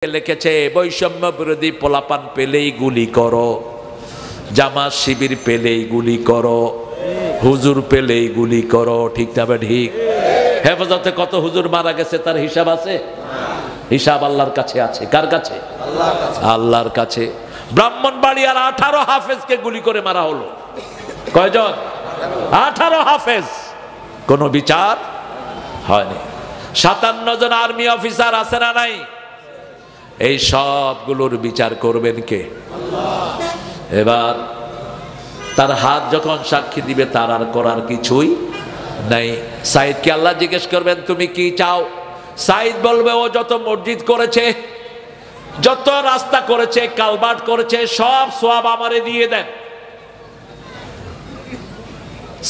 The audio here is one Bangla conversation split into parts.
লিখেছে বৈষম্য বিরোধী পোলাপান পেলেই গুলি করো, জামাত শিবির পেলেই গুলি করো, হুজুর পেলেই গুলি করো। ঠিক না ঠিক? হেফাজতে কত হুজুর মারা গেছে তার হিসাব আছে? হিসাব আল্লাহর কাছে আছে। কার কাছে? আল্লাহর কাছে। ব্রাহ্মণবাড়িয়ার 18 হাফেজকে গুলি করে মারা হলো। কয়জন? 18 হাফেজ। কোনো বিচার হয়নি। 57 জন আর্মি অফিসার আছে না নাই? এই সবগুলোর বিচার করবেন কে? এবার তার হাত যখন সাক্ষী দিবে তার আর করার কিছুই নাই। সাইদকে আল্লাহ জিজ্ঞেস করবেন তুমি কি চাও? সাইদ বলবে ও যত মসজিদ করেছে, যত রাস্তা করেছে, কালভার্ট করেছে, সব সওয়াব আমারে দিয়ে দেন।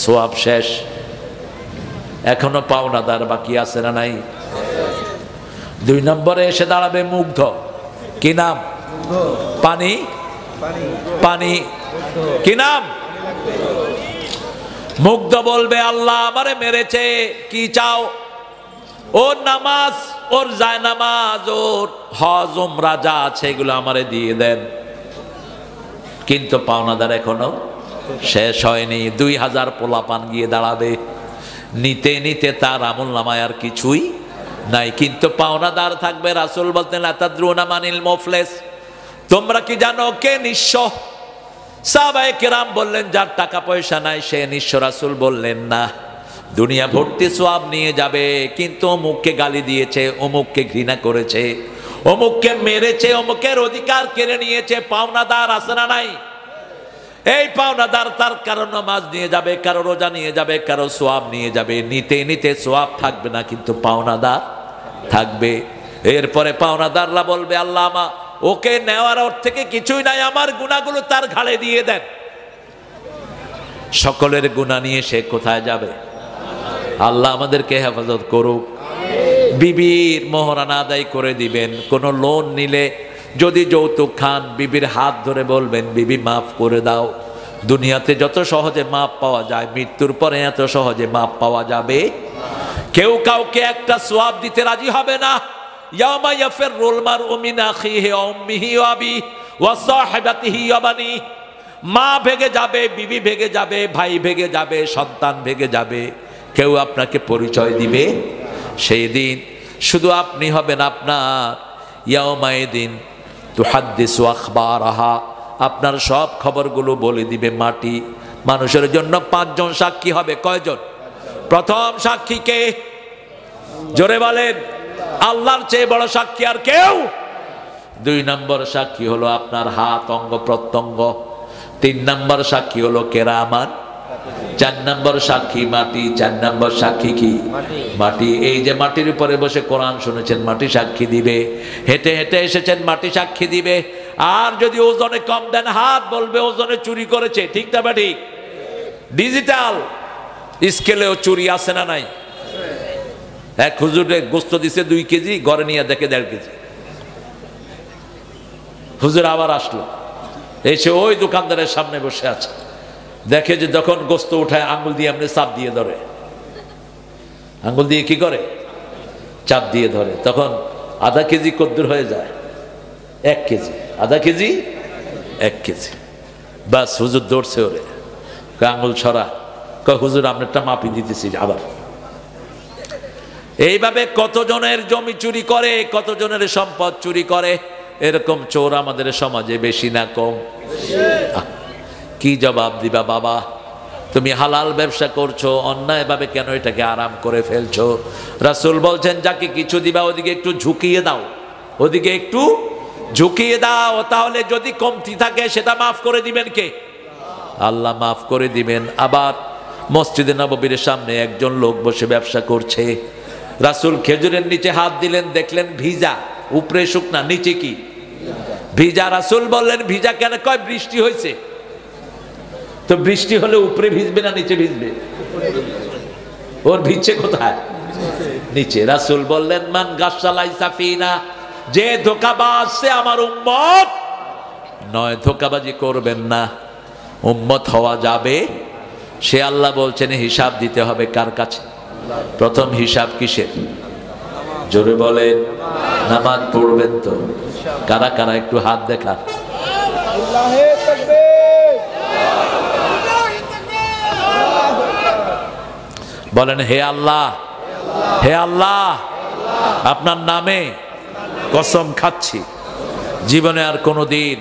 সওয়াব শেষ, এখনো পাওনাদার বাকি আছে না নাই? 2 নম্বরে এসে দাঁড়াবে মুগ্ধ। কি নাম? পানি পানি। কি নাম? মুগ্ধ বলবে আল্লাহ আমারে মেরেছে, কি চাও? ওর নামাজ, ওর জায়নামাজ, ওর হজ উমরা যা আছে এগুলো আমারে দিয়ে দেন। কিন্তু পাওনাদার এখনো শেষ হয়নি। 2000 পোলাপান গিয়ে দাঁড়াবে। নিতে নিতে তার আমলনামায় আর কিছুই নাই, কিন্তু পাওনাদার থাকবে। রাসূল বলতেন আতাদরুনা মানিল মুফলিস, তোমরা কি জানো কে নিঃস্ব? সাহাবায়ে কেরাম বললেন যার টাকা পয়সা নাই সে নিঃস্ব। রাসূল বললেন না, দুনিয়া ভর্তি সওয়াব নিয়ে যাবে, কিন্তু অমুককে গালি দিয়েছে, অমুককে ঘৃণা করেছে, অমুককে মেরেছে, অমুকের অধিকার কেড়ে নিয়েছে। পাওনাদার আছে না নাই? এই পাওনাদার তার কারো নামাজ নিয়ে যাবে, কারো রোজা নিয়ে যাবে, কারো সওয়াব নিয়ে যাবে। নিতে নিতে সওয়াব থাকবে না, কিন্তু পাওনাদার থাকবে। এরপরে পাওনাদাররা বলবে আল্লাহ ওকে নেওয়ার ওর থেকে কিছুই নাই, আমার গুনাহগুলো তার ঘাড়ে দিয়ে দেন। সকলের গুনাহ নিয়ে সে কোথায় যাবে? আল্লাহ আমাদেরকে হেফাজত করুক। বিবির মোহরানা আদায় করে দিবেন। কোন লোন নিলে যদি যৌতুক খান, বিবির হাত ধরে বলবেন বিবি মাফ করে দাও। দুনিয়াতে যত সহজে মাপ পাওয়া যায়, মৃত্যুর পরে এত সহজে মাপ পাওয়া যাবে? কেউ কাউকে একটা সওয়াব দিতে রাজি হবে না। ইয়াউমা ইয়াফিরুল মারউ মিন আখিহি ওয়া উম্মিহি ওয়া আবিহি ওয়া সাহিবাতিহি ওয়া বানি। মা ভেগে যাবে, বিবি ভেগে যাবে, ভাই ভেগে যাবে, সন্তান ভেগে যাবে। কেউ আপনাকে পরিচয় দিবে সেই দিন শুধু আপনি হবেন আপনার। ইয়াউমাইদিন তুহাদ্দিসু আখবারাহা, আপনার সব খবরগুলো বলে দিবে মাটি। মানুষের জন্য 5 জন সাক্ষী হবে। কয়জন? প্রথম সাক্ষী কে? জোরে বলেন। আল্লাহর চেয়ে বড় সাক্ষী আর কেউ? 2 নম্বর সাক্ষী হলো আপনার হাত, অঙ্গ প্রত্যঙ্গ। 3 নম্বর সাক্ষী হলো কেরামান। 4 নম্বর সাক্ষী মাটি। 4 নম্বর সাক্ষী কি? মাটি। এই যে মাটির উপরে বসে কোরআন শুনেছেন, মাটি সাক্ষী দিবে। হেঁটে হেঁটে এসেছেন, মাটি সাক্ষী দিবে। আর যদি ওজনে কম দেন, হাত বলবে ওজনে চুরি করেছে। ঠিক না বা ঠিক? ডিজিটাল স্কেলেও চুরি আছে না নাই? এক হুজুরে গোস্ত দিছে 2 কেজি, ঘরে নিয়ে দেখে 1.5 কেজি। হুজুর আবার আসলো, এসে ওই দোকানদারের সামনে বসে আছে। দেখে যে যখন গোস্ত উঠায় আঙ্গুল দিয়ে এমনি চাপ দিয়ে ধরে। আঙ্গুল দিয়ে কি করে? চাপ দিয়ে ধরে। তখন আধা কেজি কদ্দুর হয়ে যায়? 1 কেজি। আধা কেজি 1 কেজি। বাস হুজুর দৌড়ছে ওরে, আঙ্গুল ছড়া। হুজুর আপনারটা মাপি দিতেছি আবার। এইভাবে কতজনের জমি চুরি করে, কতজনের সম্পদ চুরি করে। এরকম চোর আমাদের সমাজে বেশি না কম? কি জবাব দিবা বাবা? তুমি হালাল ব্যবসা করছো, অন্যায় ভাবে কেন এটাকে আরাম করে ফেলছো? রাসূল বলছেন যাকে কিছু দিবা ওদিকে একটু ঝুঁকিয়ে দাও, ওদিকে একটু ঝুঁকিয়ে দাও, তাহলে যদি কমতি থাকে সেটা মাফ করে দিবেন কে? আল্লাহ মাফ করে দিবেন। আবার মসজিদে নববীর সামনে একজন লোক বসে ব্যবসা করছে। রাসূল খেজুরের নিচে হাত দিলেন, দেখলেন ভিজা, উপরে শুকনা, নিচে কি? ভিজা। রাসূল বললেন ভিজা কেন? কয় বৃষ্টি হয়েছে। তো বৃষ্টি হলে উপরে ভিজবে না নিচে ভিজবে? ওর ভিজছে কোথায়? নিচে। রাসূল বললেন মান গাসসালাইসা ফিনা, যে ধোঁকাবাজ সে আমার উম্মত নয়। ধোঁকাবাজি করবেন না, উম্মত হওয়া যাবে। সে আল্লাহ বলছেন হিসাব দিতে হবে কার কাছে? প্রথম হিসাব কিসের? জোরে বলেন, নামাজ পড়বেন তো? কারা কারা একটু হাত দেখান। বলেন, হে আল্লাহ, হে আল্লাহ, আপনার নামে কসম খাচ্ছি জীবনে আর কোনোদিন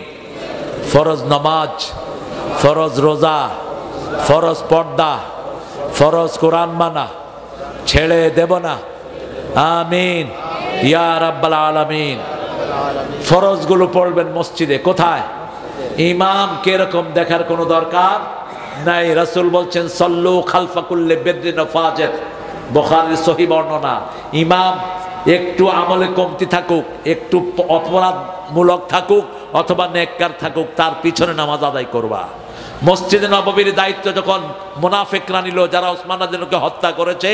ফরজ নামাজ, ফরজ রোজা, ফরজ পর্দা, ফরজ কোরআন মানা ছেড়ে দেব না। আমিন ইয়া রাব্বাল আলামিন। ফরজগুলো পড়বেন মসজিদে। কোথায়? ইমাম কিরকম দেখার কোনো দরকার নাই। রাসূল বলছেন সল্লু খালফা কুল্লি বিররিন ওয়া ফাজির, বুখারীর সহিহ বর্ণনা। ইমাম একটু আমলে কমতি থাকুক, একটু অপরাধমূলক থাকুক অথবা নেককার থাকুক, তার পিছনে নামাজ আদায় করবা। মসজিদে নববীর দায়িত্ব যখন মুনাফিকরা নিল, যারা ওসমান রাদিয়াল্লাহু আনহুকে হত্যা করেছে,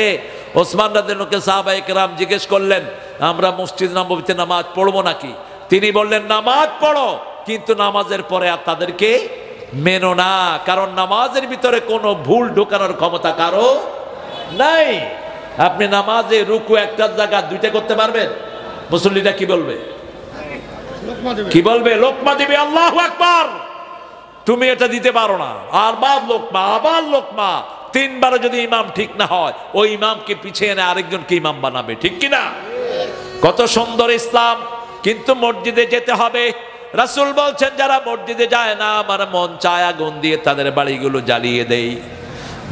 ওসমান রাদিয়াল্লাহু আনহুকে সাহাবায়ে কেরাম জিজ্ঞেস করলেন, আমরা মসজিদ নববীতে নামাজ পড়বো নাকি? তিনি বললেন, নামাজ পড়ো, কিন্তু নামাজের পরে আর তাদেরকে মেনো না, কারণ নামাজের ভিতরে কোনো ভুল ঢোকানোর ক্ষমতা কারো নাই। আপনি নামাজে রুকু একটা জায়গা দুইটা করতে পারবেন? মুসল্লিরা কি বলবে? কি বলবে? লোকমা দিবে, আল্লাহু আকবার। তুমি এটা দিতে পারো না, আর বাদ লোকমা, আবার লোকমা। তিনবারে যদি ইমাম ঠিক না হয়, ওই ইমামকে পিছিয়ে এনে আরেকজনকে ইমাম বানাবে, ঠিক কিনা? কত সুন্দর ইসলাম। কিন্তু মসজিদে যেতে হবে। রাসূল বলছেন, যারা মসজিদে যায় না, আমার মন চায় আগুন দিয়ে তাদের বাড়িগুলো জ্বালিয়ে দেই।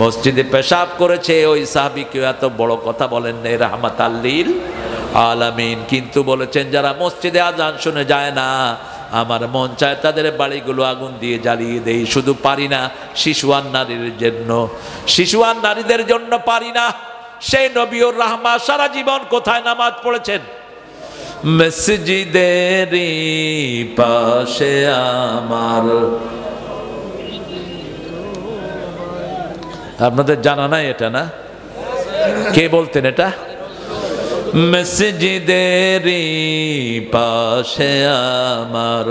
মসজিদে পেশাব করেছে, ওই সাহাবীকে এত বড় কথা বলেন না, রাহমাতাল লিল আলামিন। কিন্তু বলেছেন, যারা মসজিদে আজান শুনে যায় না, আমার মন চায় তাদের বাড়িগুলো আগুন দিয়ে জ্বালিয়ে দেই। শুধু পারি না শিশু আর নারীর জন্য, শিশু আর নারীদের জন্য পারি না। সেই নবীউর রাহমা সারা জীবন কোথায় নামাজ পড়েছেন? মসজিদেরই পাশে আমার। আপনাদের জানা নাই এটা? না, কে বলতেন এটা? মসজিদেরই পাশে আমার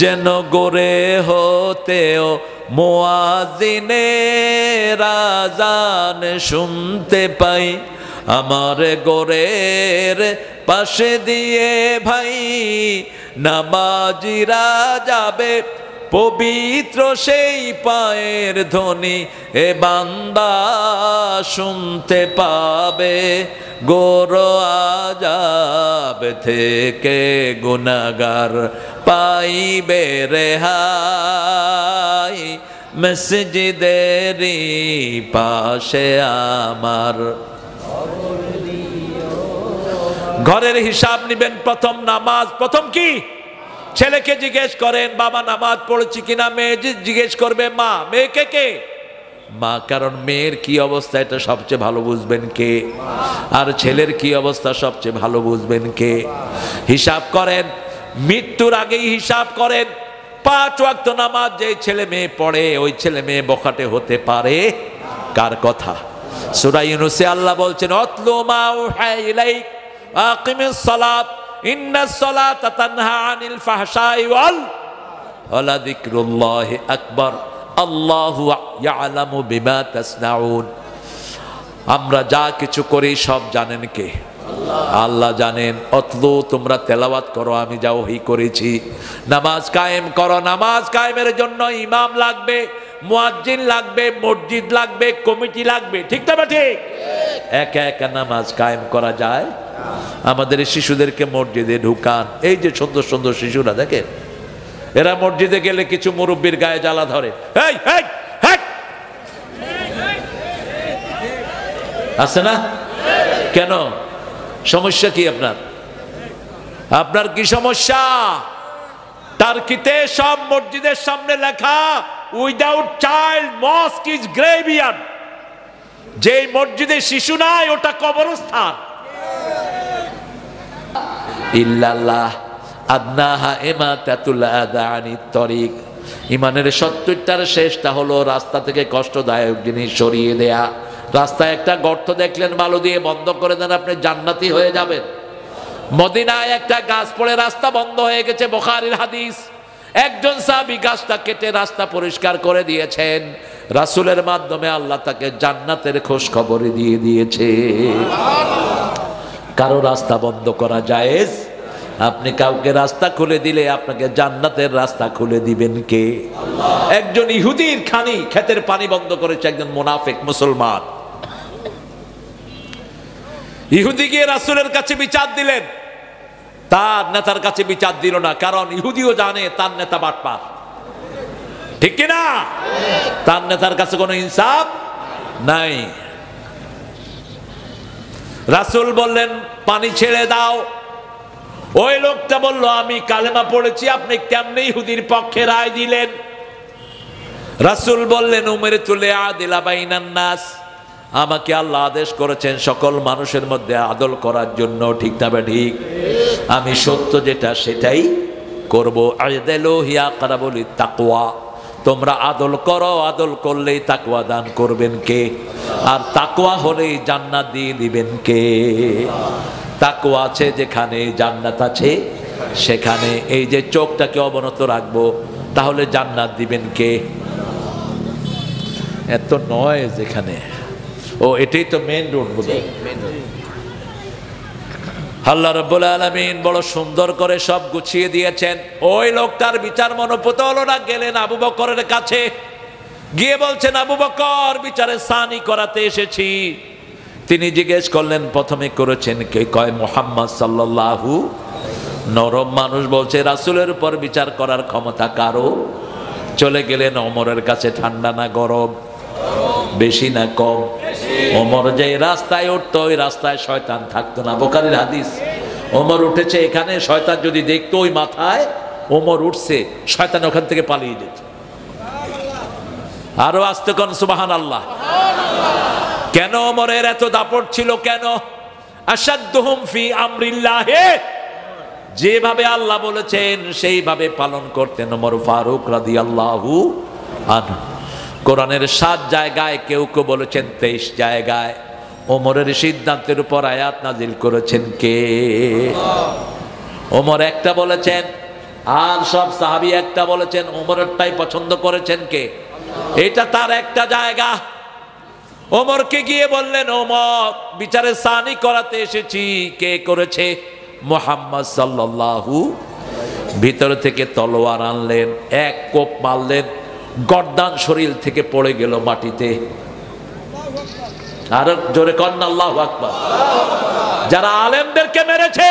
যেন গোরে হতেও মুয়াজ্জিনের আযান শুনতে পাই। আমার গোরের পাশে দিয়ে ভাই নামাজিরা যাবে, পবিত্র সেই পায়ের ধ্বনি এ বান্দা শুনতে পাবে। গোর আযাব থেকে গুনাহগার পাইবে রেহাই। মসজিদেরই পাশে আমার। ঘরের হিসাব নিবেন, প্রথম নামাজ। প্রথম কি? ছেলেকে জিজ্ঞেস করেন, বাবা নামাজ পড়েছি কিনা? মেয়ে জিজ্ঞেস করবে মা। মেয়েকে কে? মা। কারণ মেয়ের কি অবস্থা এটা সবচেয়ে ভালো বুঝবেন কে? আর ছেলের কি অবস্থা সবচেয়ে ভালো বুঝবেন কে? হিসাব করেন, মৃত্যুর আগেই হিসাব করেন। 5 ওয়াক্ত নামাজ যে ছেলে মেয়ে পড়ে, ওই ছেলে মেয়ে বখাটে হতে পারে কার কথা? সূরা ইউনূসে আল্লাহ বলছেন, অতলু মা উহা ইলাইক আকিমিস সালাত ইন্নাস সালাতা তানহা আনিল ফাহশাই ওয়ালা যিকরুল্লাহি আকবার আল্লাহু ইয়ালামু বিমা তাসনাউন। আমরা যা কিছু করি সব জানেন কে? আল্লাহ জানেন। অতলু, তোমরা তেলাওয়াত করো, আমি যা ওহী করেছি। নামাজ কায়েম করো। নামাজ কায়েমের জন্য ইমাম লাগবে, মুয়াজ্জিন লাগবে, মসজিদ লাগবে, কমিটি লাগবে, ঠিক না? ঠিক। একা একা নামাজ কায়েম করা যায়? আমাদের শিশুদেরকে মসজিদে ঢুকান। এই যে সুন্দর সুন্দর শিশুরা দেখেন, এরা মসজিদে গেলে কিছু মুরব্বীর গায়ে জ্বালা ধরে। এই এই আছে না? কেন? সমস্যা কি আপনার? আপনার কি সমস্যা? টার্কিতে সব মসজিদের সামনে লেখা, উইদাউট চাইল্ড মস্ক ইজ গ্রেভিয়ার্ড। যে মসজিদে শিশু নাই ওটা কবরস্থান। ইল্লাল্লাহ আদনাহা ইমাতাতুল আযা আনিত তরিক। ইমানের 70টার শেষটা হলো রাস্তা থেকে কষ্টদায়ক জিনিস সরিয়ে দেয়া। রাস্তায় একটা গর্ত দেখলেন, বালু দিয়ে বন্ধ করে দেন, আপনি জান্নাতি হয়ে যাবেন। মদিনায় একটা গাছ পড়ে রাস্তা বন্ধ হয়ে গেছে, বুখারীর হাদিস। একজন সাহাবী গাছটা কেটে রাস্তা পরিষ্কার করে দিয়েছেন। রাসূলের মাধ্যমে আল্লাহ তাকে জান্নাতের খোঁজ খবর দিয়ে দিয়েছে। কারো রাস্তা বন্ধ করা জায়েজ? আপনি কাউকে রাস্তা খুলে দিলে আপনাকে জান্নাতের রাস্তা খুলে দিবেন কে? একজন ইহুদির খানি ক্ষেতের পানি বন্ধ করেছে একজন মুনাফিক মুসলমান। ইহুদি গিয়ে রাসূলের কাছে বিচার দিলেন, তার নেতার কাছে বিচার দিল না, কারণ ইহুদিও জানে তার নেতা বাটপার, ঠিক কিনা? তার নেতার কাছে কোনো ইনসাফ নাই। রাসূল বললেন পানি ছেড়ে দাও। ওই লোকটা বলল আমি কালেমা পড়েছি, আপনি কেমনে ইহুদির পক্ষে রায় দিলেন? রাসূল বললেন উমিরতু লিআদিলা বাইনান নাস, আমাকে আল্লাহ আদেশ করেছেন সকল মানুষের মধ্যে আদল করার জন্য, ঠিক না ঠিক? আমি সত্য যেটা সেটাই করব। আ'দিলু হিয়া আকরাবু লিত-তাকওয়া, তোমরা আদল করো, আদল করলেই তাকওয়া দান করবেন কে? আর তাকওয়া হলেই জান্নাত দিয়ে দিবেন কে? তাকওয়া আছে যেখানে জান্নাত আছে সেখানে। এই যে চোখটাকে অবনত রাখবো, তাহলে জান্নাত দিবেন কে? এত নয় যেখানে, ও এটাই তো মেইন রোড বোধহয়। আল্লাহ রাব্বুল আলামিন বড় সুন্দর করে সব গুছিয়ে দিয়েছেন। ওই লোকটার বিচার মনোপুত হলো না, গেলেন আবু বকরের কাছে, গিয়ে বলছেন আবু বকর বিচারে সানি করাতে এসেছি। তিনি জিজ্ঞেস করলেন প্রথমে করেছেন কে? কয় মুহাম্মদ সাল্লাল্লাহু। নরম মানুষ বলছে রাসূলের উপর বিচার করার ক্ষমতা কারো? চলে গেলেন ওমরের কাছে। ঠান্ডা না গরম? বেশি না কম? ওমর যে রাস্তায় উঠতো ওই রাস্তায় শয়তান থাকতো না, বুখারীর হাদিস। ওমর উঠেছে এখানে, শয়তান যদি দেখতো ওই মাথায় ওমর উঠছে, শয়তান ওখান থেকে পালিয়ে যেত। আরো আস্তে কোন সুবহানাল্লাহ। কেন ওমরের এত দাপট ছিল? কেন? আশাদ্দুহুম ফি আমরিল্লাহ, যেভাবে আল্লাহ বলেছেন সেইভাবে পালন করতেন ওমর ফারুক রাদিয়াল্লাহু আনহু। কোরআনের 7 জায়গায়, কেউ কেউ বলেছেন 23 জায়গায় ওমরের সিদ্ধান্তের উপর আয়াত নাজিল করেছেন কে? ওমর একটা বলেছেন, আর সব সাহাবী একটা বলেছেন, ওমরেরটাই পছন্দ করেছেন কে? এটা তার একটা জায়গা। ওমরকে গিয়ে বললেন ওমর বিচারে সানি করাতে এসেছি। কে করেছে? মুহাম্মদ সাল্লাল্লাহু। ভিতর থেকে তলোয়ার আনলেন, এক কোপ মারলেন, গর্দান শরীর থেকে পড়ে গেল মাটিতে। আর জোরে কন্না আল্লাহু আকবার। যারা আলেমদেরকে মেরেছে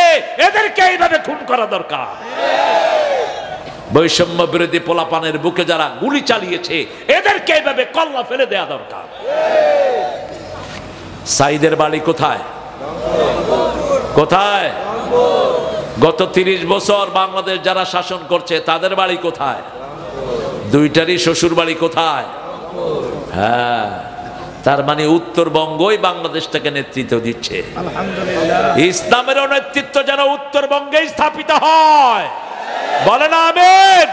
এদেরকে এইভাবে খুন করা দরকার। বৈষম্য বিরোধী পোলাপানের বুকে যারা গুলি চালিয়েছে এদেরকে এইভাবে কল্লা ফেলে দেয়া দরকার। সাইদের বাড়ি কোথায়? কোথায়? গত 30 বছর বাংলাদেশ যারা শাসন করছে তাদের বাড়ি কোথায়? দুইটারই শ্বশুর বাড়ি কোথায়? হ্যাঁ, তার মানে উত্তরবঙ্গই বাংলাদেশটাকে নেতৃত্ব দিচ্ছে। ইসলামের নেতৃত্ব যেন উত্তরবঙ্গে স্থাপিত হয়, বলেন আমিন।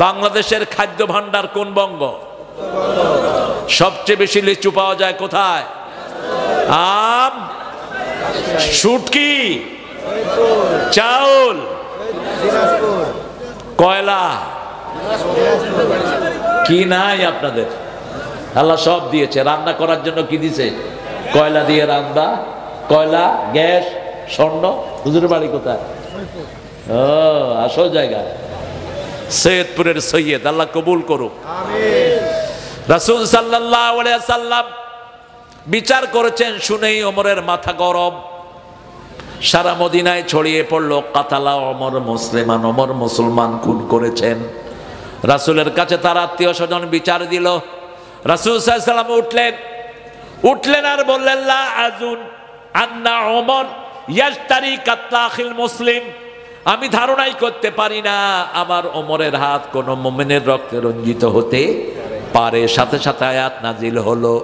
বাংলাদেশের খাদ্য ভান্ডার কোন বঙ্গ? সবচেয়ে বেশি লিচু পাওয়া যায় কোথায়? আম, শুটকি, চাউল, কয়লা, কি নাই আপনাদের? আল্লাহ সব দিয়েছে। রান্না করার জন্য কি দিছে? কয়লা দিয়ে রান্না, কয়লা, গ্যাস, স্বর্ণ। হুজুরের বাড়ি কোথায়? ও, আসল জায়গা সৈয়দপুরের সৈয়দ, আল্লাহ কবুল করুক। রাসূল সাল্লাল্লাহু আলাইহি ওয়াসাল্লাম বিচার করেছেন, শুনেই ওমরের মাথা গরম। সারা মদিনায় ছড়িয়ে পড়লো কাতালা ওমর মুসলিমান, ওমর মুসলমান খুন করেছেন। রাসূলের কাছে তার আত্মীয় স্বজন বিচার দিল। রাসূল সাল্লাল্লাহু আলাইহি ওয়াসাল্লাম উঠলেন আর বললেন লা আযুন আন্না ওমর ইয়াশতারি কাতলা আখিল মুসলিম, আমি ধারণাই করতে পারি না আমার ওমরের হাত কোন মুমিনের রক্তে রঞ্জিত হতে পারে। সাথে সাথে আয়াত নাজিল হলো।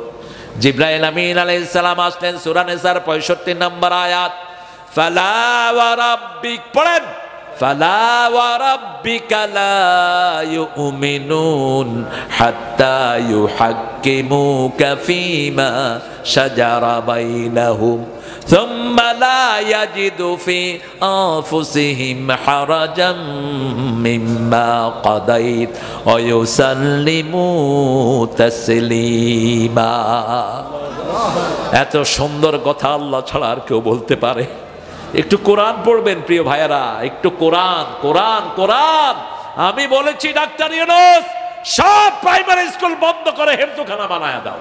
জিবরাইল আমিন আলাইহিস সালাম আসলেন, সূরা নিসার 65 নম্বর আয়াত। ফালা ওয়া রাব্বিক, পড়েন, ফালা ওয়া রাব্বিকা লা ইউমিনুন হাত্তা ইউহাক্কিমুকা ফীমা শাজারা বাইনাহুম ثم لا يجدوا في أنفسهم حرجا مما قضيت ويسلموا تسليما। এত সুন্দর কথা আল্লাহ ছাড়া আর কেউ বলতে পারে? একটু কোরআন পড়বেন প্রিয় ভাইয়েরা, একটু কোরআন কোরআন কোরআন। আমি বলেছি ডাক্তার ইউনূস সব প্রাইমারি স্কুল বন্ধ করে হেফজখানা বানায় দাও,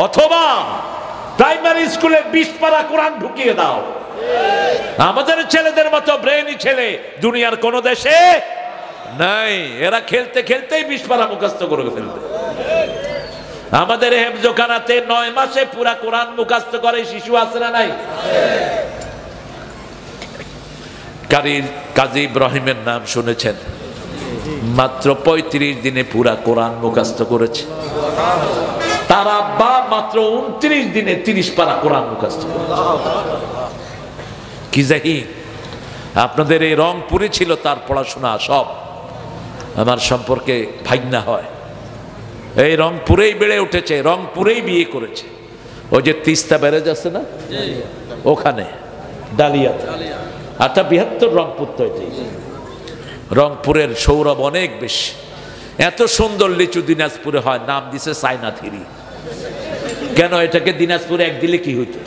অথবা প্রাইমারি স্কুলে 20 পারা কোরআন ঢুকিয়ে দাও। আমাদের ছেলেদের মতো ব্রেইনি ছেলে দুনিয়ার কোন দেশে নাই। এরা খেলতে খেলতেই 20 পারা মুখস্থ করে ফেলবে। আমাদের হেফজখানাতে 9 মাসে পুরা কোরআন মুখস্থ করে শিশু আছে না নাই? কাজী ইব্রাহিমের নাম শুনেছেন, মাত্র 35 দিনে পুরা কোরআন মুখস্থ করেছে। তার আব্বা মাত্র 29 দিনে 30 পারা কোরআন মুখস্থ করেছে। কি জাহিদ! আপনাদের এই রংপুরে ছিল তার পড়াশোনা সব। আমার সম্পর্কে ভাগনা হয়, এই রংপুরেই বেড়ে উঠেছে, রংপুরেই বিয়ে করেছে। ওই যে তিস্তা ব্যারেজ আছে না, ওখানে ডালিয়া 72 রংপুর তৈরি। রংপুরের সৌরভ অনেক বেশি। এত সুন্দর লিচু দিনাজপুরে হয়, নাম দিছে চায়না থিরি। কেন? এটাকে দিনাজপুরে এক দিলে কি হইতো?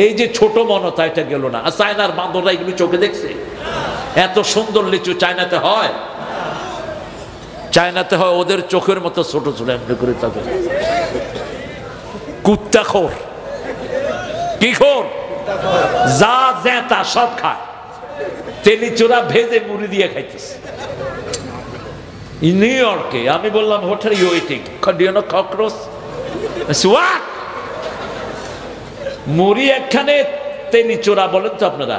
এই যে ছোট মনতা, এটা গেল না। আর চায়নার বান্দররা এগুলো চোখে দেখছে? এত সুন্দর লিচু চায়নাতে হয়? চায়নাতে হয় ওদের চোখের মতো ছোট ছোট এমনি করে থাকে। কুত্তা খোর, কি খোর, যা জেতা সব খায়। তেলি চোরা ভেজে মুড়ি দিয়ে খাইতেছে। নিউ ইয়র্কে আমি বললাম hotel waiting, do you know cockroach? What? মুড়ি একখানে, তেলি চোরা বলেন তো আপনারা,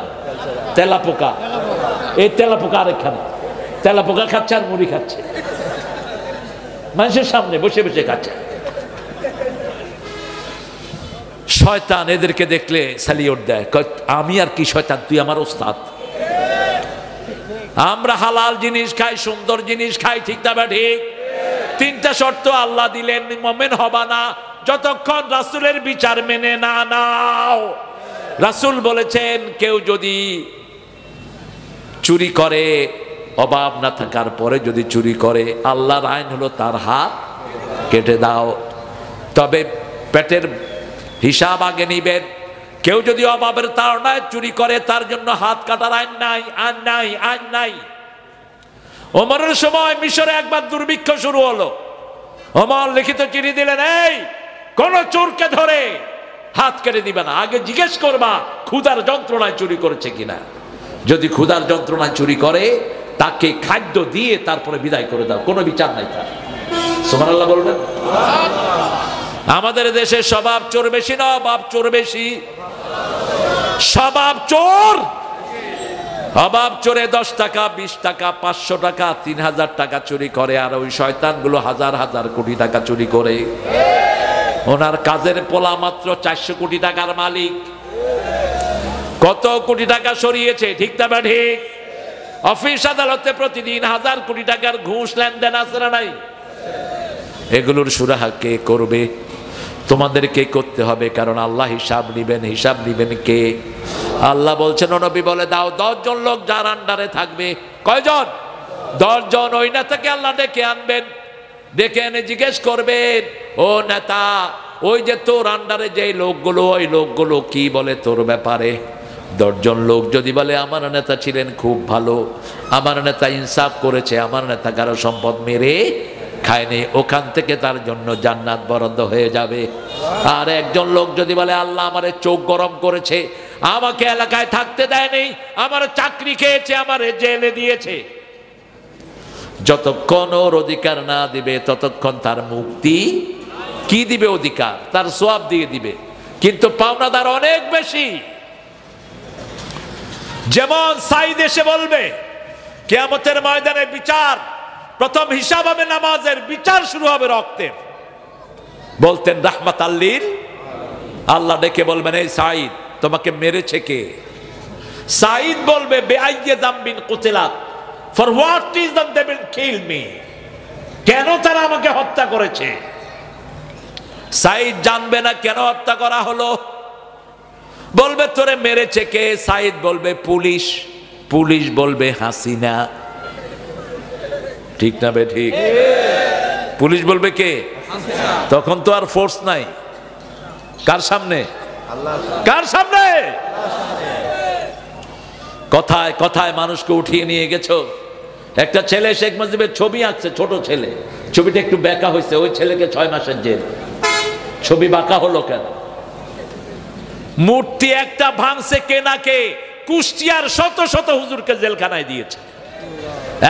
তেলাপোকা। এই তেলাপোকা আরেকখানে, তেলাপোকা খাচ্ছে আর মুড়ি খাচ্ছে, মানুষের সামনে বসে বসে খাচ্ছে। শয়তান এদেরকে দেখলে সালিউট দেয়, আমি আর কি শয়তান, তুই আমার ওস্তাদ। আমরা হালাল জিনিস খাই, সুন্দর জিনিস খাই, ঠিক না ঠিক? 3টা শর্ত আল্লাহ দিলেন, মুমিন হবা না যতক্ষণ রাসূলের বিচার মেনে না নাও। রাসূল বলেছেন কেউ যদি চুরি করে, অভাব না থাকার পরে যদি চুরি করে, আল্লাহর আইন হলো তার হাত কেটে দাও। তবে পেটের হিসাব আগে নিবেন। কেউ যদি অভাবের তাড়নায় চুরি করে, তার জন্য হাত কাটার আইন নাই, আইন নাই, আইন নাই। ওমরের সময় মিশরে একবার দুর্ভিক্ষ শুরু হলো। ওমর লিখিত চিঠি দিলেন, এই কোন চোরকে ধরে হাত কেটে দিবে না, আগে জিজ্ঞেস করবা ক্ষুধার যন্ত্রণায় চুরি করেছে কিনা। যদি ক্ষুধার যন্ত্রণায় চুরি করে, তাকে খাদ্য দিয়ে তারপরে বিদায় করে দাও, কোনো বিচার নাই তার। সুবহানাল্লাহ বলবেন। আমাদের দেশে স্বভাব চোর বেশি না অভাব চোর বেশি? স্বভাব চোর। অভাব চোরে 10 টাকা, 20 টাকা, 500 টাকা, 3000 টাকা চুরি করে, আর ওই শয়তানগুলো হাজার হাজার কোটি টাকা চুরি করে। ওনার কাজের পোলা মাত্র 400 কোটি টাকার মালিক। কত কোটি টাকা সরিয়েছে, ঠিক না ঠিক? অফিস আদালতে প্রতিদিন 1000 কোটি টাকার ঘুষ লেনদেন আছে না নাই? এগুলোর সুরাহা কে করবে? তোমাদেরকে করতে হবে, কারণ আল্লাহ হিসাব নিবেন। হিসাব নিবেন কে? আল্লাহ বলছেন, নবী বলে দাও 10 জন লোক যার আন্ডারে থাকবে। কয়জন? 10 জন। ওই নেতাকে আল্লাহ ডেকে আনবেন, ডেকে এনে জিজ্ঞেস করবেন, ও নেতা, ওই যে তোর আন্ডারে যে লোকগুলো, ওই লোকগুলো কি বলে তোর ব্যাপারে? 10 জন লোক যদি বলে আমার নেতা ছিলেন খুব ভালো, আমার নেতা ইনসাফ করেছে, আমার নেতা কারো সম্পদ মেরে খায়নি, ওখান থেকে তার জন্য জান্নাত বরাদ্দ হয়ে যাবে। আর 1 জন লোক যদি বলে আল্লাহ আমারে চোখ গরম করেছে, আমাকে এলাকায় থাকতে দেয়নি, আমার চাকরি খেয়েছে, আমারে জেলে দিয়েছে, যতক্ষণ ওর অধিকার না দিবে ততক্ষণ তার মুক্তি কি দিবে? অধিকার, তার সওয়াব দিয়ে দিবে। কিন্তু পাওনাদার অনেক বেশি। যেমন সাইদ এসে বলবে কিয়ামতের ময়দানে বিচার, প্রথম হিসাব হবে নামাজের, বিচার শুরু হবে রক্তের। বলতেন রাহমাতাল লিল, আল্লাহ ডেকে বলবেন, এই সাইদ তোমাকে মেরেছে কে? সাইদ বলবে বেআইয়ে যামবিন কুতিলাত, for what reason they will kill me, কেন তারা আমাকে হত্যা করেছে? সাইদ জানবে না কেন হত্যা করা হলো। বলবে তোরে মেরেছে কে? সাইদ বলবে পুলিশ। পুলিশ বলবে হাসিনা। ঠিক না বে ঠিক? পুলিশ বলবে কে? তখন তো আর ফোর্স নাই। কার সামনে? কার সামনে? কথায় কথায় মানুষকে উঠিয়ে নিয়ে গেছো। একটা ছেলে শেখ মুজিবের ছবি আঁকছে, ছোট ছেলে, ছবিটা একটু বেঁকা হয়েছে, ওই ছেলেকে 6 মাসের জেল। ছবি বাঁকা হলো কেন? মূর্তি একটা ভাঙছে কেনাকে, কুষ্টিয়ার শত শত হুজুরকে জেলখানায় দিয়েছে।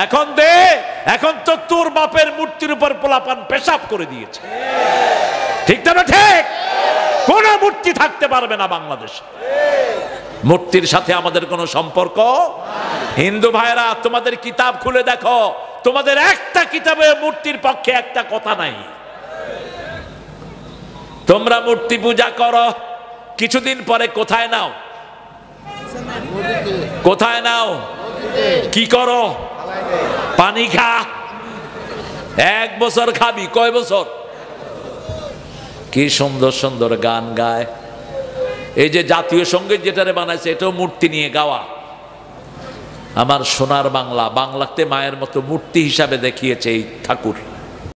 এখন দে, এখন তো তোর বাপের মূর্তির উপর পোলাপান পেশাব করে দিয়েছে। ঠিক না ঠিক? কোন মূর্তি থাকতে পারবে না বাংলাদেশে। মূর্তির সাথে আমাদের কোনো সম্পর্ক। হিন্দু ভাইরা, তোমাদের কিতাব খুলে দেখো, তোমাদের একটা কিতাবে মূর্তির পক্ষে একটা কথা নাই। তোমরা মূর্তি পূজা করো, কিছুদিন পরে কোথায় নাও? কোথায় নাও? কি করো? পানি খা। 1 বছর খাবি, কয় বছর? কি সুন্দর সুন্দর গান গায়। এই যে জাতীয় সঙ্গীত যেটারে বানাইছে, এটাও মূর্তি নিয়ে গাওয়া। আমার সোনার বাংলা, বাংলাতে মায়ের মতো মূর্তি হিসাবে দেখিয়েছে এই ঠাকুর।